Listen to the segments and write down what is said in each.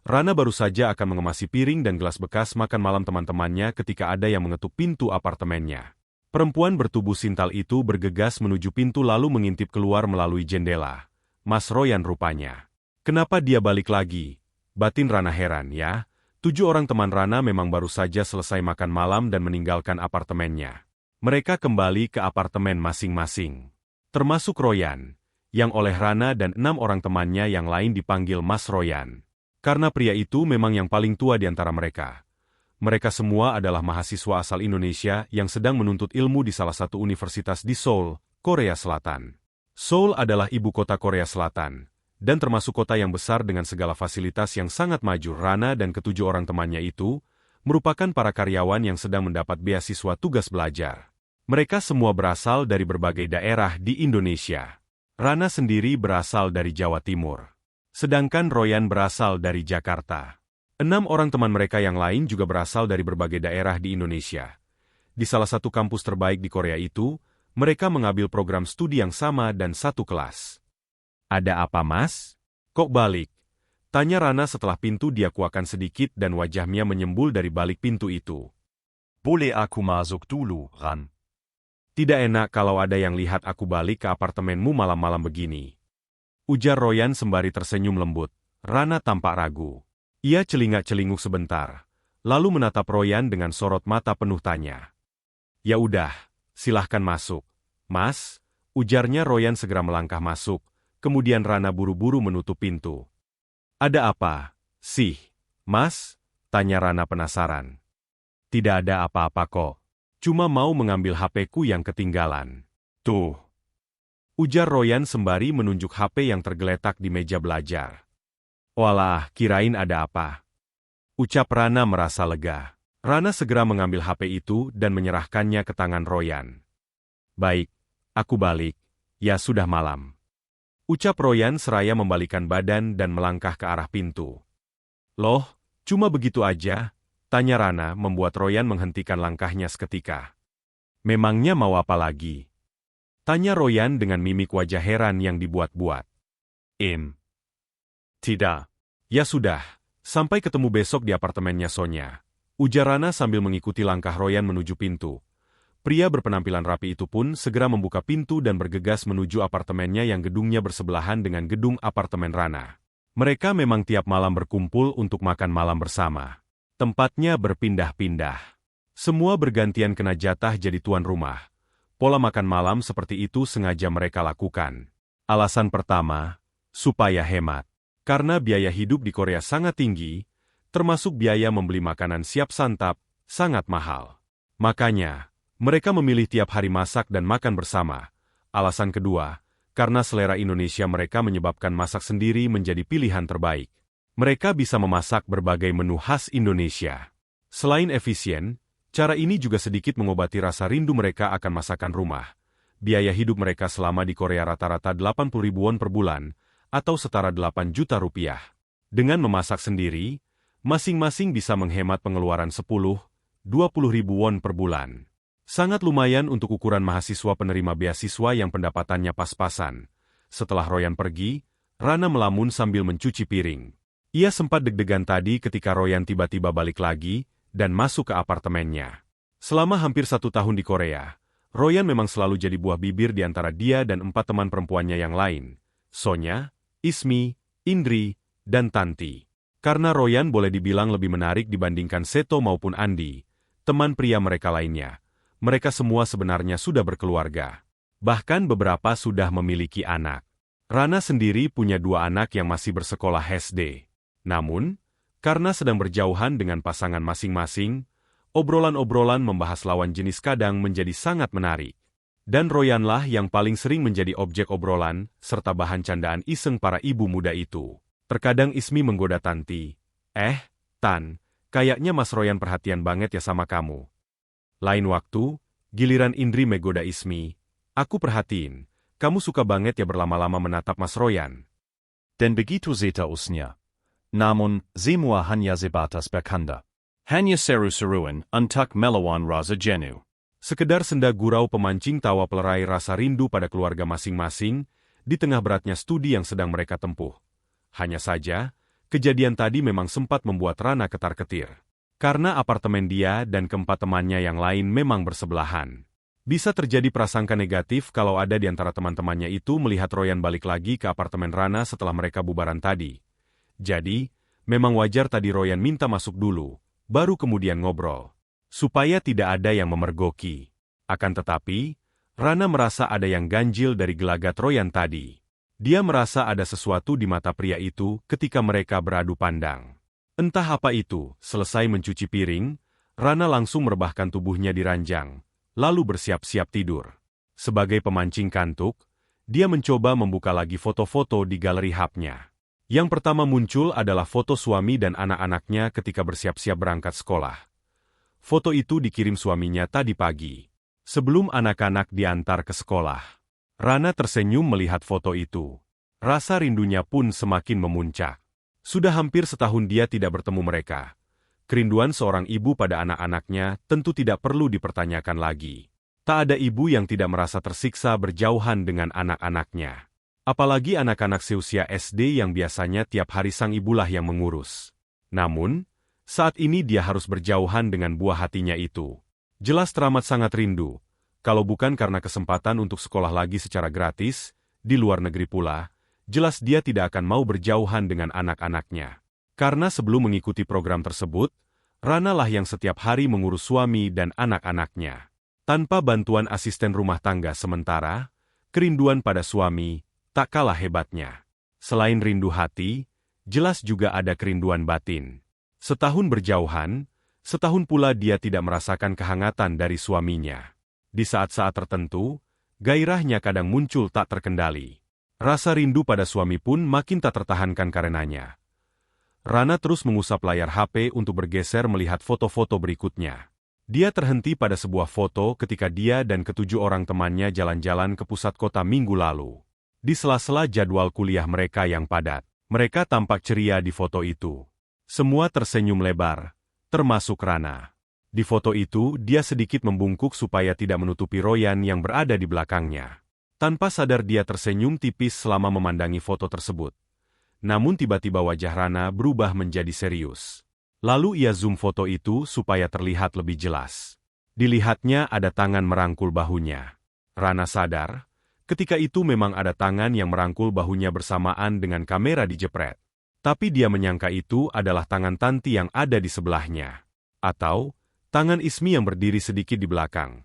Rana baru saja akan mengemasi piring dan gelas bekas makan malam teman-temannya ketika ada yang mengetuk pintu apartemennya. Perempuan bertubuh sintal itu bergegas menuju pintu lalu mengintip keluar melalui jendela. Mas Royan rupanya. Kenapa dia balik lagi? Batin Rana heran ya. 7 orang teman Rana memang baru saja selesai makan malam dan meninggalkan apartemennya. Mereka kembali ke apartemen masing-masing. Termasuk Royan, yang oleh Rana dan 6 orang temannya yang lain dipanggil Mas Royan. Karena pria itu memang yang paling tua di antara mereka. Mereka semua adalah mahasiswa asal Indonesia yang sedang menuntut ilmu di salah satu universitas di Seoul, Korea Selatan. Seoul adalah ibu kota Korea Selatan, dan termasuk kota yang besar dengan segala fasilitas yang sangat maju. Rana dan ke-7 orang temannya itu merupakan para karyawan yang sedang mendapat beasiswa tugas belajar. Mereka semua berasal dari berbagai daerah di Indonesia. Rana sendiri berasal dari Jawa Timur. Sedangkan Royan berasal dari Jakarta. 6 orang teman mereka yang lain juga berasal dari berbagai daerah di Indonesia. Di salah satu kampus terbaik di Korea itu, mereka mengambil program studi yang sama dan satu kelas. Ada apa, Mas? Kok balik? Tanya Rana setelah pintu dia kuakan sedikit dan wajahnya menyembul dari balik pintu itu. Boleh aku masuk dulu, Ran? Tidak enak kalau ada yang lihat aku balik ke apartemenmu malam-malam begini. Ujar Royan sembari tersenyum lembut. Rana tampak ragu. Ia celingak-celinguk sebentar, lalu menatap Royan dengan sorot mata penuh tanya. Ya udah, silahkan masuk. Mas, ujarnya Royan segera melangkah masuk, kemudian Rana buru-buru menutup pintu. Ada apa, sih, Mas? Tanya Rana penasaran. Tidak ada apa-apa kok. Cuma mau mengambil HP-ku yang ketinggalan. Tuh. Ujar Royan sembari menunjuk HP yang tergeletak di meja belajar. Walah, kirain ada apa. Ucap Rana merasa lega. Rana segera mengambil HP itu dan menyerahkannya ke tangan Royan. Baik, aku balik. Ya sudah malam. Ucap Royan seraya membalikkan badan dan melangkah ke arah pintu. Loh, cuma begitu aja? Tanya Rana membuat Royan menghentikan langkahnya seketika. Memangnya mau apa lagi? Tanya Royan dengan mimik wajah heran yang dibuat-buat. Tidak. Ya sudah, sampai ketemu besok di apartemennya Sonya. Ujar Rana sambil mengikuti langkah Royan menuju pintu. Pria berpenampilan rapi itu pun segera membuka pintu dan bergegas menuju apartemennya yang gedungnya bersebelahan dengan gedung apartemen Rana. Mereka memang tiap malam berkumpul untuk makan malam bersama. Tempatnya berpindah-pindah. Semua bergantian kena jatah jadi tuan rumah. Pola makan malam seperti itu sengaja mereka lakukan. Alasan pertama, supaya hemat. Karena biaya hidup di Korea sangat tinggi, termasuk biaya membeli makanan siap santap, sangat mahal. Makanya, mereka memilih tiap hari masak dan makan bersama. Alasan kedua, karena selera Indonesia mereka menyebabkan masak sendiri menjadi pilihan terbaik. Mereka bisa memasak berbagai menu khas Indonesia. Selain efisien, cara ini juga sedikit mengobati rasa rindu mereka akan masakan rumah. Biaya hidup mereka selama di Korea rata-rata 80 ribuan per bulan, atau setara 8 juta rupiah. Dengan memasak sendiri, masing-masing bisa menghemat pengeluaran 10-20 ribu won per bulan. Sangat lumayan untuk ukuran mahasiswa penerima beasiswa yang pendapatannya pas-pasan. Setelah Royan pergi, Rana melamun sambil mencuci piring. Ia sempat deg-degan tadi ketika Royan tiba-tiba balik lagi dan masuk ke apartemennya. Selama hampir 1 tahun di Korea, Royan memang selalu jadi buah bibir di antara dia dan 4 teman perempuannya yang lain, Sonya, Ismi, Indri, dan Tanti. Karena Royan boleh dibilang lebih menarik dibandingkan Seto maupun Andi, teman pria mereka lainnya. Mereka semua sebenarnya sudah berkeluarga. Bahkan beberapa sudah memiliki anak. Rana sendiri punya 2 anak yang masih bersekolah SD. Namun, karena sedang berjauhan dengan pasangan masing-masing, obrolan-obrolan membahas lawan jenis kadang menjadi sangat menarik. Dan Royanlah yang paling sering menjadi objek obrolan, serta bahan candaan iseng para ibu muda itu. Terkadang Ismi menggoda Tanti. Tan, kayaknya Mas Royan perhatian banget ya sama kamu. Lain waktu, giliran Indri menggoda Ismi. Aku perhatiin, kamu suka banget ya berlama-lama menatap Mas Royan. Dan begitu seterusnya. Namun, semua hanya sebatas bercanda. Hanya seru-seruan untuk melawan rasa jenuh. Sekedar senda gurau pemancing tawa pelerai rasa rindu pada keluarga masing-masing, di tengah beratnya studi yang sedang mereka tempuh. Hanya saja, kejadian tadi memang sempat membuat Rana ketar-ketir. Karena apartemen dia dan keempat temannya yang lain memang bersebelahan. Bisa terjadi prasangka negatif kalau ada di antara teman-temannya itu melihat Royan balik lagi ke apartemen Rana setelah mereka bubaran tadi. Jadi, memang wajar tadi Royan minta masuk dulu, baru kemudian ngobrol. Supaya tidak ada yang memergoki. Akan tetapi, Rana merasa ada yang ganjil dari gelagat Royan tadi. Dia merasa ada sesuatu di mata pria itu ketika mereka beradu pandang. Entah apa itu, selesai mencuci piring, Rana langsung merebahkan tubuhnya di ranjang, lalu bersiap-siap tidur. Sebagai pemancing kantuk, dia mencoba membuka lagi foto-foto di galeri HP-nya. Yang pertama muncul adalah foto suami dan anak-anaknya ketika bersiap-siap berangkat sekolah. Foto itu dikirim suaminya tadi pagi, sebelum anak-anak diantar ke sekolah. Rana tersenyum melihat foto itu. Rasa rindunya pun semakin memuncak. Sudah hampir setahun dia tidak bertemu mereka. Kerinduan seorang ibu pada anak-anaknya tentu tidak perlu dipertanyakan lagi. Tak ada ibu yang tidak merasa tersiksa berjauhan dengan anak-anaknya. Apalagi anak-anak seusia SD yang biasanya tiap hari sang ibulah yang mengurus. Namun, saat ini dia harus berjauhan dengan buah hatinya itu. Jelas teramat sangat rindu. Kalau bukan karena kesempatan untuk sekolah lagi secara gratis, di luar negeri pula, jelas dia tidak akan mau berjauhan dengan anak-anaknya. Karena sebelum mengikuti program tersebut, Rana lah yang setiap hari mengurus suami dan anak-anaknya. Tanpa bantuan asisten rumah tangga sementara, kerinduan pada suami tak kalah hebatnya. Selain rindu hati, jelas juga ada kerinduan batin. Setahun berjauhan, setahun pula dia tidak merasakan kehangatan dari suaminya. Di saat-saat tertentu, gairahnya kadang muncul tak terkendali. Rasa rindu pada suami pun makin tak tertahankan karenanya. Rana terus mengusap layar HP untuk bergeser melihat foto-foto berikutnya. Dia terhenti pada sebuah foto ketika dia dan ketujuh orang temannya jalan-jalan ke pusat kota minggu lalu. Di sela-sela jadwal kuliah mereka yang padat, mereka tampak ceria di foto itu. Semua tersenyum lebar, termasuk Rana. Di foto itu, dia sedikit membungkuk supaya tidak menutupi Royan yang berada di belakangnya. Tanpa sadar dia tersenyum tipis selama memandangi foto tersebut. Namun tiba-tiba wajah Rana berubah menjadi serius. Lalu ia zoom foto itu supaya terlihat lebih jelas. Dilihatnya ada tangan merangkul bahunya. Rana sadar, ketika itu memang ada tangan yang merangkul bahunya bersamaan dengan kamera dijepret. Tapi dia menyangka itu adalah tangan Tanti yang ada di sebelahnya. Atau, tangan Ismi yang berdiri sedikit di belakang.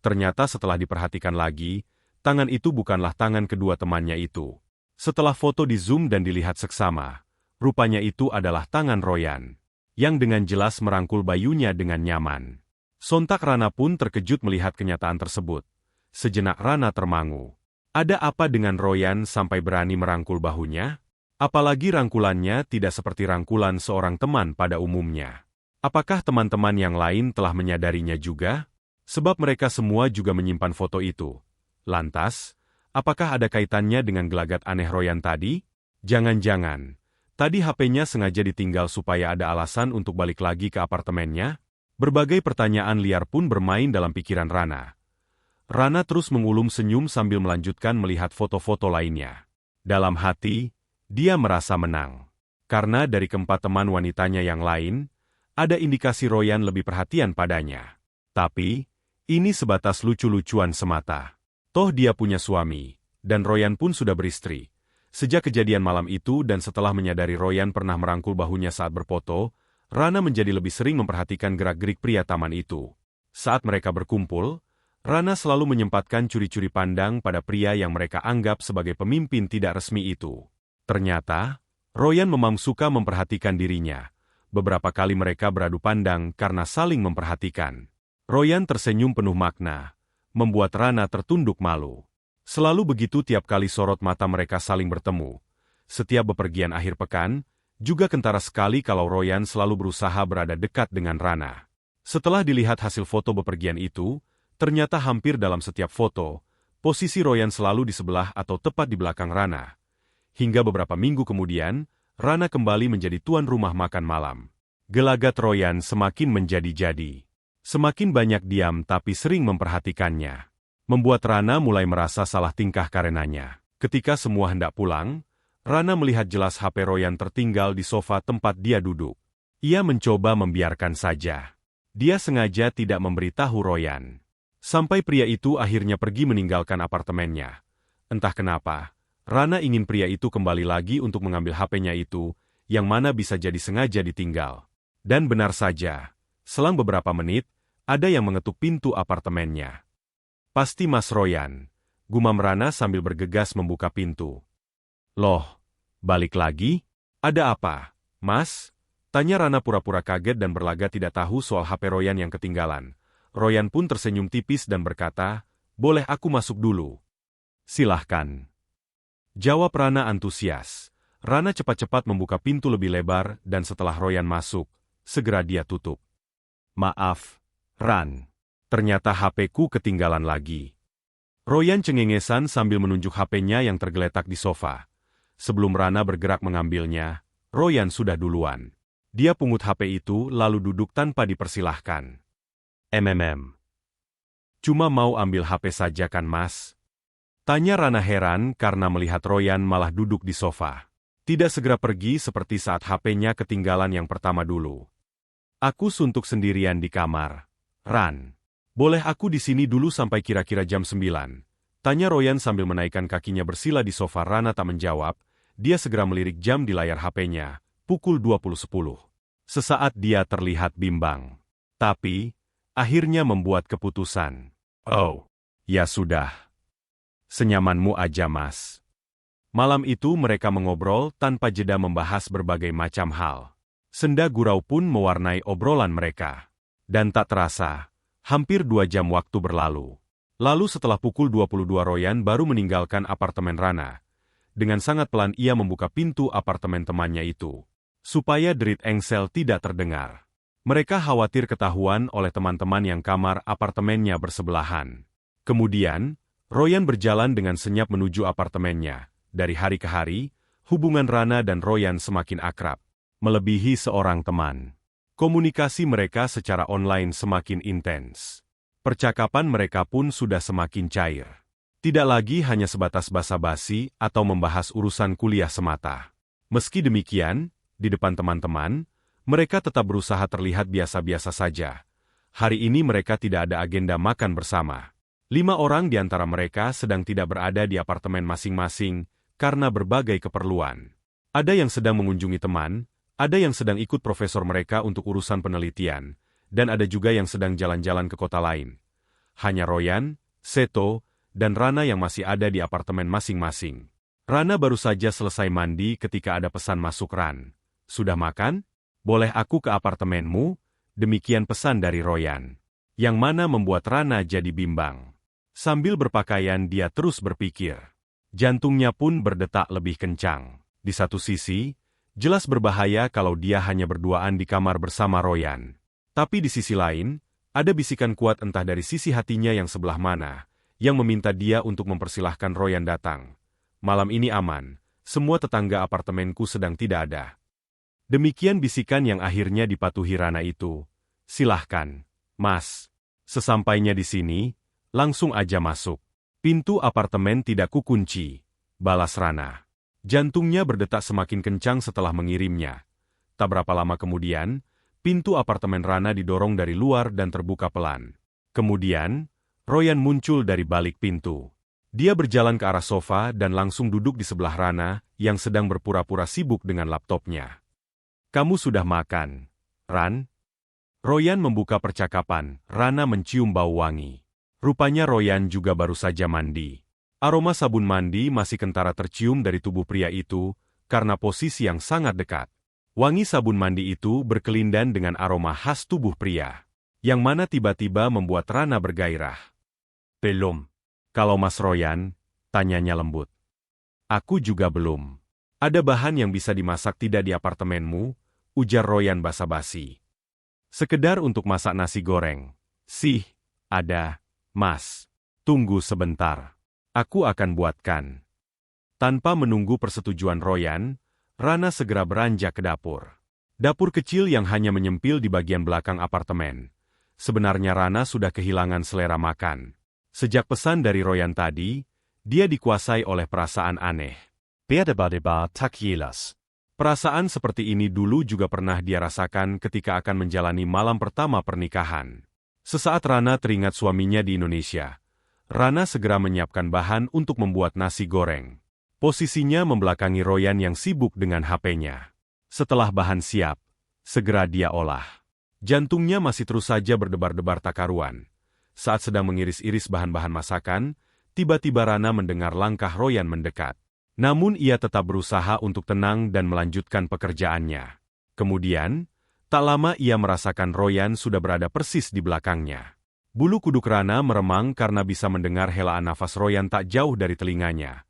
Ternyata setelah diperhatikan lagi, tangan itu bukanlah tangan kedua temannya itu. Setelah foto di zoom dan dilihat seksama, rupanya itu adalah tangan Royan, yang dengan jelas merangkul bayunya dengan nyaman. Sontak Rana pun terkejut melihat kenyataan tersebut. Sejenak Rana termangu. Ada apa dengan Royan sampai berani merangkul bahunya? Apalagi rangkulannya tidak seperti rangkulan seorang teman pada umumnya. Apakah teman-teman yang lain telah menyadarinya juga? Sebab mereka semua juga menyimpan foto itu. Lantas, apakah ada kaitannya dengan gelagat aneh Royan tadi? Jangan-jangan, tadi HP-nya sengaja ditinggal supaya ada alasan untuk balik lagi ke apartemennya? Berbagai pertanyaan liar pun bermain dalam pikiran Rana. Rana terus mengulum senyum sambil melanjutkan melihat foto-foto lainnya. Dalam hati, dia merasa menang. Karena dari keempat teman wanitanya yang lain, ada indikasi Royan lebih perhatian padanya. Tapi, ini sebatas lucu-lucuan semata. Toh dia punya suami, dan Royan pun sudah beristri. Sejak kejadian malam itu dan setelah menyadari Royan pernah merangkul bahunya saat berfoto, Rana menjadi lebih sering memperhatikan gerak-gerik pria taman itu. Saat mereka berkumpul, Rana selalu menyempatkan curi-curi pandang pada pria yang mereka anggap sebagai pemimpin tidak resmi itu. Ternyata, Royan memang suka memperhatikan dirinya. Beberapa kali mereka beradu pandang karena saling memperhatikan. Royan tersenyum penuh makna, membuat Rana tertunduk malu. Selalu begitu tiap kali sorot mata mereka saling bertemu. Setiap bepergian akhir pekan, juga kentara sekali kalau Royan selalu berusaha berada dekat dengan Rana. Setelah dilihat hasil foto bepergian itu, ternyata hampir dalam setiap foto, posisi Royan selalu di sebelah atau tepat di belakang Rana. Hingga beberapa minggu kemudian, Rana kembali menjadi tuan rumah makan malam. Gelagat Royan semakin menjadi-jadi. Semakin banyak diam tapi sering memperhatikannya. Membuat Rana mulai merasa salah tingkah karenanya. Ketika semua hendak pulang, Rana melihat jelas HP Royan tertinggal di sofa tempat dia duduk. Ia mencoba membiarkan saja. Dia sengaja tidak memberitahu Royan. Sampai pria itu akhirnya pergi meninggalkan apartemennya. Entah kenapa, Rana ingin pria itu kembali lagi untuk mengambil HP-nya itu, yang mana bisa jadi sengaja ditinggal. Dan benar saja, selang beberapa menit, ada yang mengetuk pintu apartemennya. Pasti Mas Royan, gumam Rana sambil bergegas membuka pintu. Loh, balik lagi? Ada apa, Mas? Tanya Rana pura-pura kaget dan berlagak tidak tahu soal HP Royan yang ketinggalan. Royan pun tersenyum tipis dan berkata, boleh aku masuk dulu? Silahkan. Jawab Rana antusias. Rana cepat-cepat membuka pintu lebih lebar dan setelah Royan masuk, segera dia tutup. Maaf, Ran. Ternyata HP-ku ketinggalan lagi. Royan cengengesan sambil menunjuk HP-nya yang tergeletak di sofa. Sebelum Rana bergerak mengambilnya, Royan sudah duluan. Dia pungut HP itu lalu duduk tanpa dipersilahkan. Cuma mau ambil HP saja kan Mas? Tanya Rana heran karena melihat Royan malah duduk di sofa. Tidak segera pergi seperti saat HP-nya ketinggalan yang pertama dulu. Aku suntuk sendirian di kamar. Ran, boleh aku di sini dulu sampai kira-kira jam 9? Tanya Royan sambil menaikkan kakinya bersila di sofa. Rana tak menjawab. Dia segera melirik jam di layar HP-nya, pukul 20.10. Sesaat dia terlihat bimbang. Tapi, akhirnya membuat keputusan. Oh, ya sudah. Senyamanmu aja Mas. Malam itu mereka mengobrol tanpa jeda membahas berbagai macam hal. Senda gurau pun mewarnai obrolan mereka. Dan tak terasa, hampir 2 jam waktu berlalu. Lalu setelah pukul 22 Royan baru meninggalkan apartemen Rana. Dengan sangat pelan ia membuka pintu apartemen temannya itu. Supaya derit engsel tidak terdengar. Mereka khawatir ketahuan oleh teman-teman yang kamar apartemennya bersebelahan. Kemudian, Royan berjalan dengan senyap menuju apartemennya. Dari hari ke hari, hubungan Rana dan Royan semakin akrab. Melebihi seorang teman. Komunikasi mereka secara online semakin intens. Percakapan mereka pun sudah semakin cair. Tidak lagi hanya sebatas basa-basi atau membahas urusan kuliah semata. Meski demikian, di depan teman-teman, mereka tetap berusaha terlihat biasa-biasa saja. Hari ini mereka tidak ada agenda makan bersama. 5 orang di antara mereka sedang tidak berada di apartemen masing-masing karena berbagai keperluan. Ada yang sedang mengunjungi teman, ada yang sedang ikut profesor mereka untuk urusan penelitian, dan ada juga yang sedang jalan-jalan ke kota lain. Hanya Royan, Seto, dan Rana yang masih ada di apartemen masing-masing. Rana baru saja selesai mandi ketika ada pesan masuk. Ran, sudah makan? Boleh aku ke apartemenmu? Demikian pesan dari Royan. Yang mana membuat Rana jadi bimbang. Sambil berpakaian dia terus berpikir. Jantungnya pun berdetak lebih kencang. Di satu sisi, jelas berbahaya kalau dia hanya berduaan di kamar bersama Royan. Tapi di sisi lain, ada bisikan kuat entah dari sisi hatinya yang sebelah mana, yang meminta dia untuk mempersilahkan Royan datang. Malam ini aman, semua tetangga apartemenku sedang tidak ada. Demikian bisikan yang akhirnya dipatuhi Rana itu. Silahkan, Mas. Sesampainya di sini, langsung aja masuk. Pintu apartemen tidak kukunci, balas Rana. Jantungnya berdetak semakin kencang setelah mengirimnya. Tak berapa lama kemudian, pintu apartemen Rana didorong dari luar dan terbuka pelan. Kemudian, Royan muncul dari balik pintu. Dia berjalan ke arah sofa dan langsung duduk di sebelah Rana yang sedang berpura-pura sibuk dengan laptopnya. Kamu sudah makan, Ran? Royan membuka percakapan. Rana mencium bau wangi. Rupanya Royan juga baru saja mandi. Aroma sabun mandi masih kentara tercium dari tubuh pria itu karena posisi yang sangat dekat. Wangi sabun mandi itu berkelindan dengan aroma khas tubuh pria, yang mana tiba-tiba membuat Rana bergairah. Belum. Kalau Mas Royan, tanyanya lembut. Aku juga belum. Ada bahan yang bisa dimasak tidak di apartemenmu? Ujar Royan basa-basi. Sekedar untuk masak nasi goreng. Sih, ada, Mas. Tunggu sebentar. Aku akan buatkan. Tanpa menunggu persetujuan Royan, Rana segera beranjak ke dapur. Dapur kecil yang hanya menyempil di bagian belakang apartemen. Sebenarnya Rana sudah kehilangan selera makan. Sejak pesan dari Royan tadi, dia dikuasai oleh perasaan aneh. Berdeba-deba tak jelas. Perasaan seperti ini dulu juga pernah dia rasakan ketika akan menjalani malam pertama pernikahan. Sesaat Rana teringat suaminya di Indonesia, Rana segera menyiapkan bahan untuk membuat nasi goreng. Posisinya membelakangi Royan yang sibuk dengan HP-nya. Setelah bahan siap, segera dia olah. Jantungnya masih terus saja berdebar-debar tak karuan. Saat sedang mengiris-iris bahan-bahan masakan, tiba-tiba Rana mendengar langkah Royan mendekat. Namun ia tetap berusaha untuk tenang dan melanjutkan pekerjaannya. Kemudian, tak lama ia merasakan Royan sudah berada persis di belakangnya. Bulu kuduk Rana meremang karena bisa mendengar helaan nafas Royan tak jauh dari telinganya.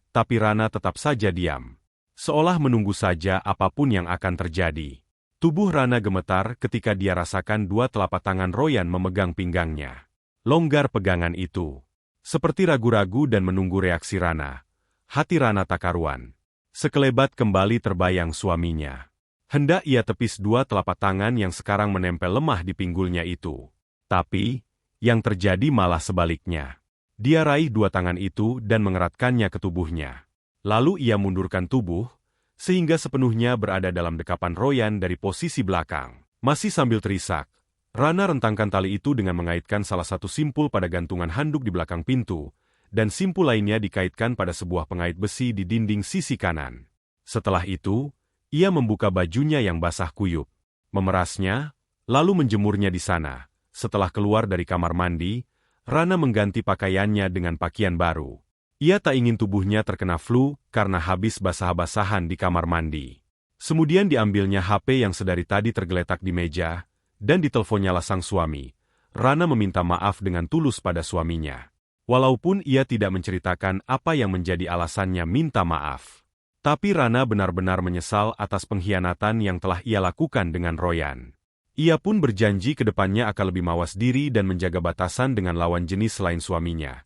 Tapi Rana tetap saja diam. Seolah menunggu saja apapun yang akan terjadi. Tubuh Rana gemetar ketika dia rasakan dua telapak tangan Royan memegang pinggangnya. Longgar pegangan itu. Seperti ragu-ragu dan menunggu reaksi Rana. Hati Rana tak karuan. Sekelebat kembali terbayang suaminya. Hendak ia tepis dua telapak tangan yang sekarang menempel lemah di pinggulnya itu. Tapi, yang terjadi malah sebaliknya. Dia raih dua tangan itu dan mengeratkannya ke tubuhnya. Lalu ia mundurkan tubuh, sehingga sepenuhnya berada dalam dekapan Royan dari posisi belakang. Masih sambil terisak, Rana rentangkan tali itu dengan mengaitkan salah satu simpul pada gantungan handuk di belakang pintu, dan simpul lainnya dikaitkan pada sebuah pengait besi di dinding sisi kanan. Setelah itu, ia membuka bajunya yang basah kuyup, memerasnya, lalu menjemurnya di sana. Setelah keluar dari kamar mandi, Rana mengganti pakaiannya dengan pakaian baru. Ia tak ingin tubuhnya terkena flu karena habis basah-basahan di kamar mandi. Kemudian diambilnya HP yang sedari tadi tergeletak di meja, dan diteleponnya sang suami. Rana meminta maaf dengan tulus pada suaminya. Walaupun ia tidak menceritakan apa yang menjadi alasannya minta maaf. Tapi Rana benar-benar menyesal atas pengkhianatan yang telah ia lakukan dengan Royan. Ia pun berjanji ke depannya akan lebih mawas diri dan menjaga batasan dengan lawan jenis selain suaminya.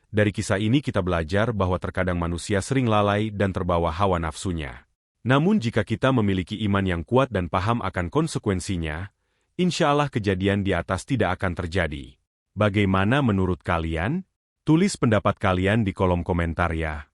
Dari kisah ini kita belajar bahwa terkadang manusia sering lalai dan terbawa hawa nafsunya. Namun jika kita memiliki iman yang kuat dan paham akan konsekuensinya, insya Allah kejadian di atas tidak akan terjadi. Bagaimana menurut kalian? Tulis pendapat kalian di kolom komentar ya.